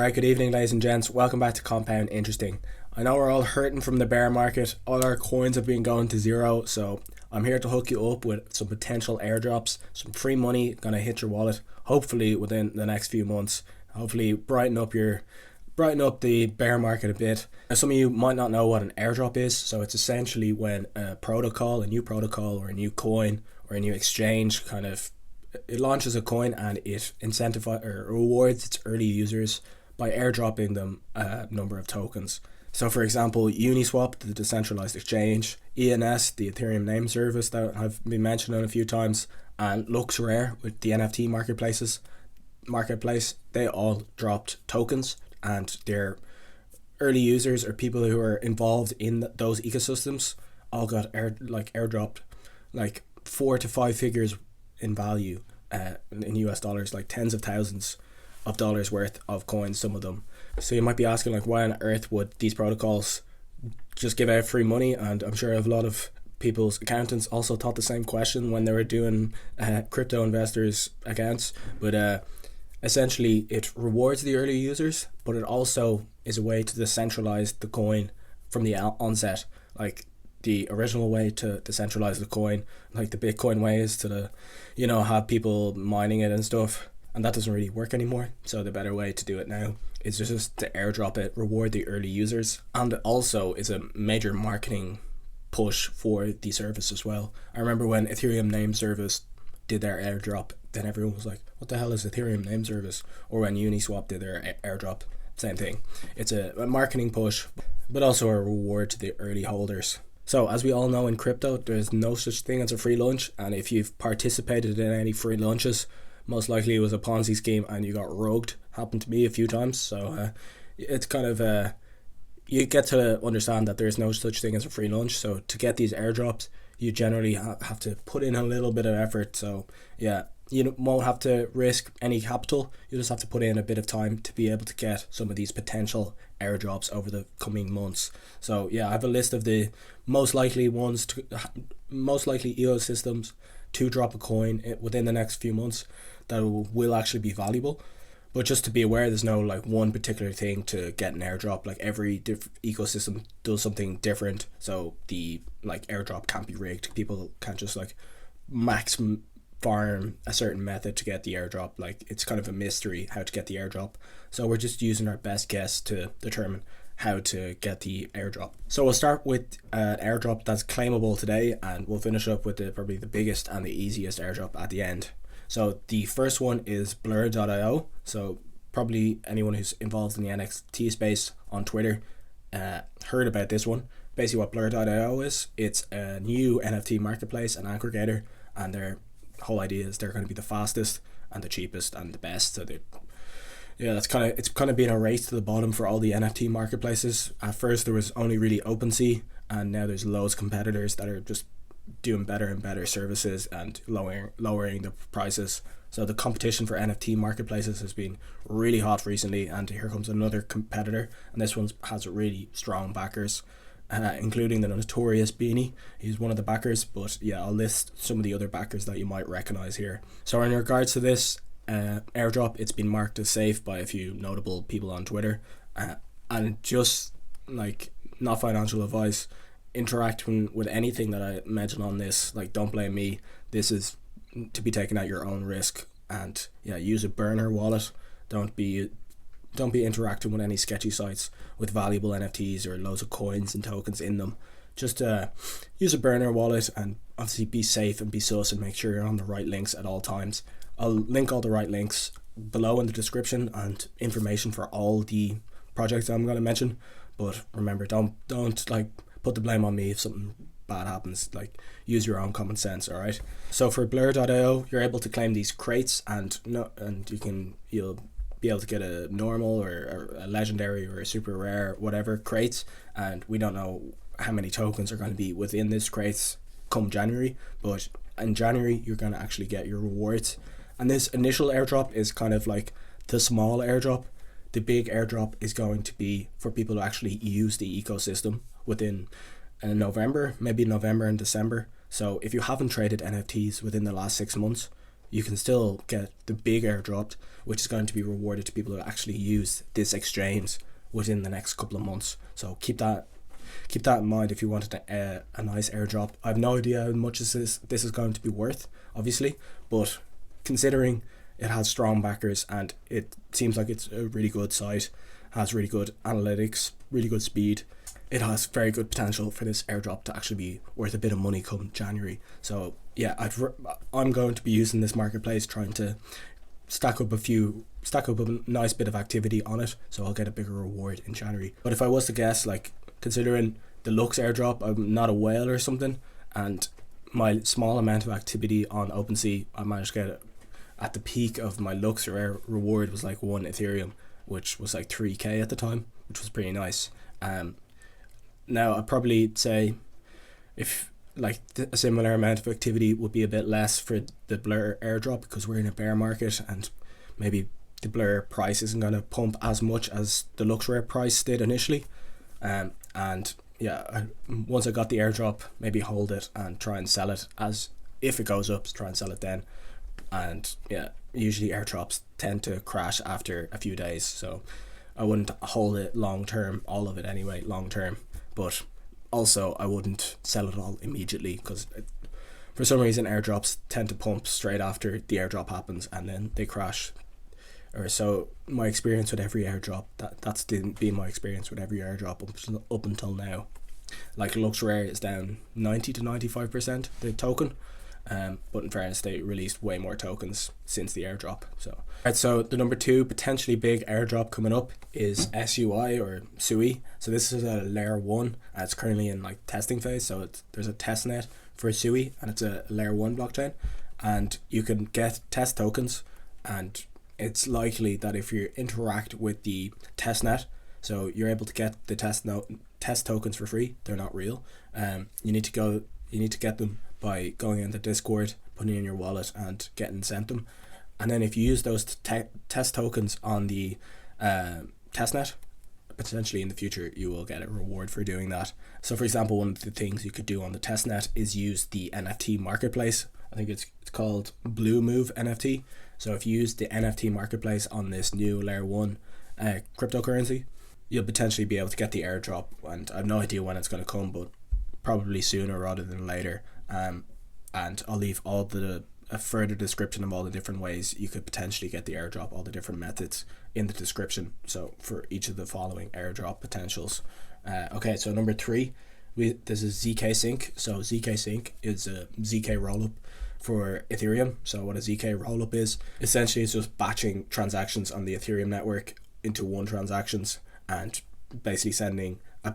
Alright, good evening, ladies and gents. Welcome back to Compound Interesting. I know we're all hurting from the bear market. All our coins have been going to zero, so I'm here to hook you up with some potential airdrops, some free money gonna hit your wallet, hopefully within the next few months. Hopefully brighten up the bear market a bit. Now, some of you might not know what an airdrop is, so it's essentially when a new protocol or a new coin or a new exchange it launches a coin and it incentivizes or rewards its early users by airdropping them a number of tokens. So for example, Uniswap, the decentralized exchange, ENS, the Ethereum name service that I've been mentioning a few times, and LuxRare with the NFT marketplace, they all dropped tokens, and their early users or people who are involved in those ecosystems all got airdropped like 4 to 5 figures in value in US dollars, like tens of thousands of dollars worth of coins, some of them. So you might be asking, like, why on earth would these protocols just give out free money? And I'm sure a lot of people's accountants also thought the same question when they were doing crypto investors accounts. But essentially it rewards the early users, but it also is a way to decentralize the coin from the onset. Like the original way to decentralize the coin, like the Bitcoin way, is to have people mining it and stuff, and that doesn't really work anymore. So the better way to do it now is just to airdrop it, reward the early users, and it also is a major marketing push for the service as well. I remember when Ethereum name service did their airdrop, then everyone was like, what the hell is Ethereum name service? Or when Uniswap did their airdrop, same thing. It's a marketing push, but also a reward to the early holders. So as we all know, in crypto, there's no such thing as a free lunch, and if you've participated in any free lunches, most likely it was a Ponzi scheme and you got rogued. Happened to me a few times. So it's kind of you get to understand that there's no such thing as a free lunch. So to get these airdrops, you generally have to put in a little bit of effort. So yeah, you won't have to risk any capital. You just have to put in a bit of time to be able to get some of these potential airdrops over the coming months. So yeah, I have a list of the most likely ecosystems to drop a coin within the next few months that will actually be valuable. But just to be aware, there's no like one particular thing to get an airdrop. Like every ecosystem does something different, so the airdrop can't be rigged. People can't just max farm a certain method to get the airdrop. Like it's kind of a mystery how to get the airdrop. So we're just using our best guess to determine how to get the airdrop. So we'll start with an airdrop that's claimable today, and we'll finish up with probably the biggest and the easiest airdrop at the end. So the first one is Blur.io. So probably anyone who's involved in the NFT space on Twitter heard about this one. Basically what Blur.io is, it's a new NFT marketplace and aggregator, and their whole idea is they're going to be the fastest and the cheapest and the best. So it's kind of been a race to the bottom for all the NFT marketplaces. At first there was only really OpenSea, and now there's loads of competitors that are just doing better and better services and lowering the prices. So the competition for NFT marketplaces has been really hot recently, and here comes another competitor, and this one has really strong backers, including the notorious Beanie. He's one of the backers, but yeah, I'll list some of the other backers that you might recognize here. So in regards to this airdrop, it's been marked as safe by a few notable people on Twitter, and just not financial advice, interacting with anything that I mention on this, don't blame me. This is to be taken at your own risk, and yeah, use a burner wallet. Don't be interacting with any sketchy sites with valuable NFTs or loads of coins and tokens in them. Just use a burner wallet, and obviously be safe and be sus, and make sure you're on the right links at all times. I'll link all the right links below in the description and information for all the projects I'm going to mention. But remember, don't put the blame on me if something bad happens. Use your own common sense. All right. So for Blur.io, you're able to claim these crates, and you'll be able to get a normal or a legendary or a super rare, whatever crates, and we don't know how many tokens are going to be within this crates come January, but in January you're going to actually get your rewards. And this initial airdrop is kind of like the small airdrop. The big airdrop is going to be for people to actually use the ecosystem within November and December. So if you haven't traded NFTs within the last 6 months, you can still get the big airdrop, which is going to be rewarded to people who actually use this exchange within the next couple of months. So keep that in mind if you wanted a nice airdrop. I have no idea how much this is going to be worth, obviously, but considering it has strong backers and it seems like it's a really good site, has really good analytics, really good speed, it has very good potential for this airdrop to actually be worth a bit of money come January. So yeah, I'm going to be using this marketplace, trying to stack up a nice bit of activity on it, so I'll get a bigger reward in January. But if I was to guess, like, considering the Lux airdrop, I'm not a whale or something, and my small amount of activity on OpenSea, I managed to get at the peak of my Lux reward was like 1 Ethereum, which was like 3k at the time, which was pretty nice. Now I'd probably say if like a similar amount of activity would be a bit less for the Blur airdrop, because we're in a bear market and maybe the Blur price isn't going to pump as much as the Luxrare price did initially. And yeah, once I got the airdrop, maybe hold it and try and sell it, as if it goes up, try and sell it then. And yeah, usually airdrops tend to crash after a few days, so I wouldn't hold it long term, all of it anyway, long term. But also I wouldn't sell it all immediately, because for some reason airdrops tend to pump straight after the airdrop happens and then they crash. Or so my experience with every airdrop, that's been my experience with every airdrop up until now. Like Luxrare is down 90 to 95% the token, but in fairness they released way more tokens since the airdrop. So the number 2 potentially big airdrop coming up is SUI or SUI. So this is a layer 1 and it's currently in like testing phase. So there's a testnet for SUI and it's a layer 1 blockchain, and you can get test tokens, and it's likely that if you interact with the testnet, so you're able to get the test tokens for free. They're not real. You need to get them by going into Discord, putting in your wallet and getting sent them. And then if you use those test tokens on the testnet, potentially in the future you will get a reward for doing that. So for example, one of the things you could do on the testnet is use the NFT marketplace. I think it's called Blue Move NFT. So if you use the NFT marketplace on this new layer 1 cryptocurrency, you'll potentially be able to get the airdrop, and I have no idea when it's going to come, but probably sooner rather than later. And I'll leave all a further description of all the different ways you could potentially get the airdrop, all the different methods in the description, so for each of the following airdrop potentials. Okay, so number 3, this is ZK Sync. So ZK Sync is a ZK rollup for Ethereum. So what a ZK rollup is, essentially it's just batching transactions on the Ethereum network into one transactions, and basically sending a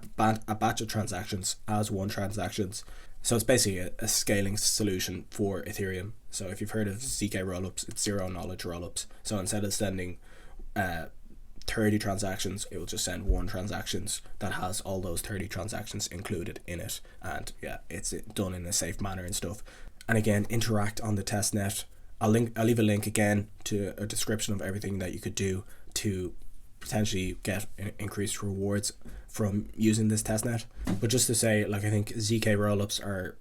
batch of transactions as one transactions. So it's basically a scaling solution for Ethereum. So if you've heard of ZK rollups, it's zero knowledge rollups. So instead of sending 30 transactions, it will just send one transactions that has all those 30 transactions included in it. And yeah, it's done in a safe manner and stuff. And again, interact on the testnet. I'll leave a link again to a description of everything that you could do to potentially get increased rewards from using this testnet. But just to say, like, I think ZK rollups are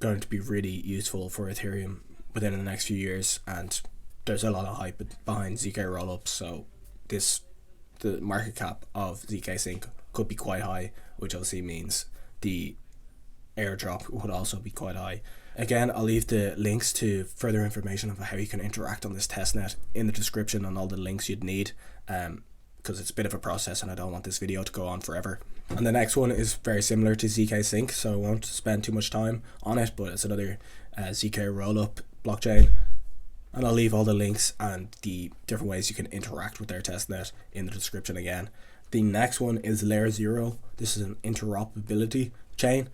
going to be really useful for Ethereum within the next few years, and there's a lot of hype behind ZK rollups. So the market cap of ZK Sync could be quite high, which obviously means the airdrop would also be quite high. Again, I'll leave the links to further information of how you can interact on this testnet in the description, and all the links you'd need, because it's a bit of a process and I don't want this video to go on forever. And the next one is very similar to ZK Sync, so I won't spend too much time on it, but it's another ZK rollup blockchain, and I'll leave all the links and the different ways you can interact with their testnet in the description again. The next one is Layer 0. This is an interoperability chain.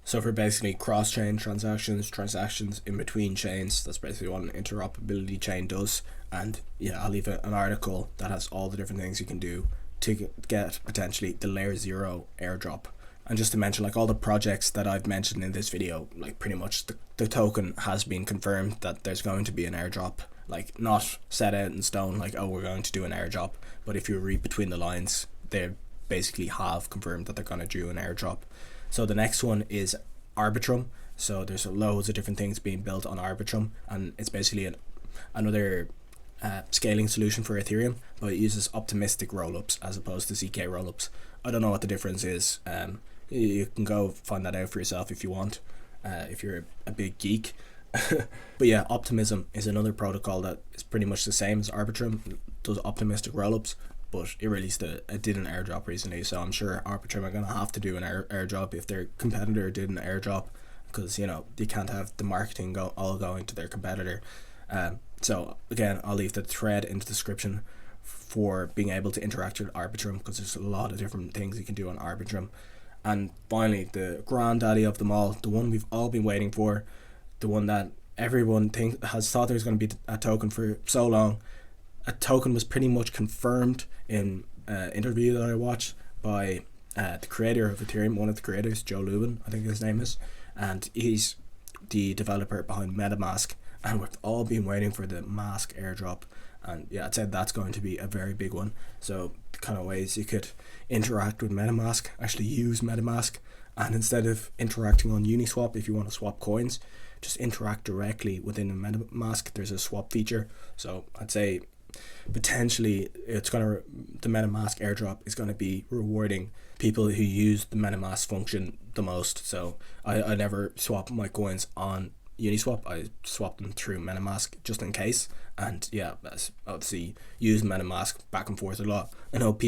So for basically cross-chain transactions in between chains, that's basically what an interoperability chain does. And yeah, I'll leave an article that has all the different things you can do to get potentially the Layer 0 airdrop. And just to mention, like, all the projects that I've mentioned in this video, like, pretty much the token has been confirmed that there's going to be an airdrop. Like, not set out in stone, like, oh, we're going to do an airdrop. But if you read between the lines, they basically have confirmed that they're going to do an airdrop. So the next one is Arbitrum. So there's loads of different things being built on Arbitrum, and it's basically another scaling solution for Ethereum, but it uses optimistic rollups as opposed to ZK rollups. I don't know what the difference is. You can go find that out for yourself if you want, if you're a big geek. But yeah, Optimism is another protocol that is pretty much the same as Arbitrum. It does optimistic rollups, but it did an airdrop recently, so I'm sure Arbitrum are going to have to do an airdrop if their competitor did an airdrop, because, you know, they can't have the marketing all going to their competitor. So again, I'll leave the thread in the description for being able to interact with Arbitrum, because there's a lot of different things you can do on Arbitrum. And finally, the granddaddy of them all, the one we've all been waiting for, the one that everyone has thought there's going to be a token for so long. A token was pretty much confirmed in an interview that I watched by the creator of Ethereum, one of the creators, Joe Lubin, I think his name is, and he's the developer behind MetaMask, and we've all been waiting for the Mask airdrop. And yeah, I'd say that's going to be a very big one. So the kind of ways you could interact with MetaMask, actually use MetaMask, and instead of interacting on Uniswap, if you want to swap coins, just interact directly within the MetaMask. There's a swap feature. So I'd say potentially the MetaMask airdrop is going to be rewarding people who use the MetaMask function the most. So I never swap my coins on Uniswap. I swap them through MetaMask just in case, and yeah, obviously use MetaMask back and forth a lot. I know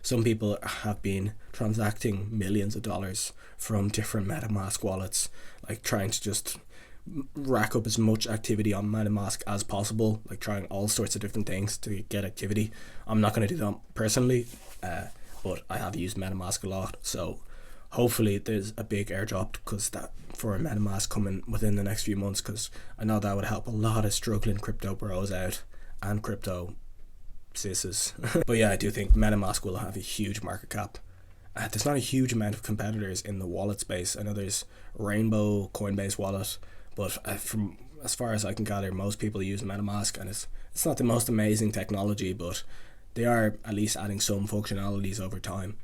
some people have been transacting millions of dollars from different MetaMask wallets, like trying to just rack up as much activity on MetaMask as possible, like trying all sorts of different things to get activity. I'm not going to do that personally, but I have used MetaMask a lot, so hopefully there's a big airdrop for MetaMask coming within the next few months, because I know that would help a lot of struggling crypto bros out and crypto sisses. But yeah, I do think MetaMask will have a huge market cap. There's not a huge amount of competitors in the wallet space. I know there's Rainbow, Coinbase wallet, but from as far as I can gather, most people use MetaMask, and it's not the most amazing technology, but they are at least adding some functionalities over time.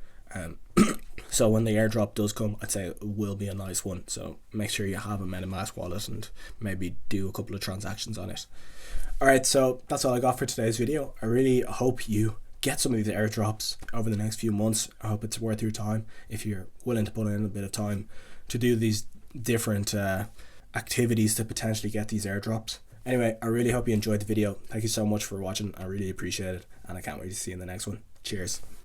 So when the airdrop does come, I'd say it will be a nice one. So make sure you have a MetaMask wallet and maybe do a couple of transactions on it. Alright, so that's all I got for today's video. I really hope you get some of these airdrops over the next few months. I hope it's worth your time if you're willing to put in a bit of time to do these different activities to potentially get these airdrops. Anyway, I really hope you enjoyed the video. Thank you so much for watching. I really appreciate it, and I can't wait to see you in the next one. Cheers.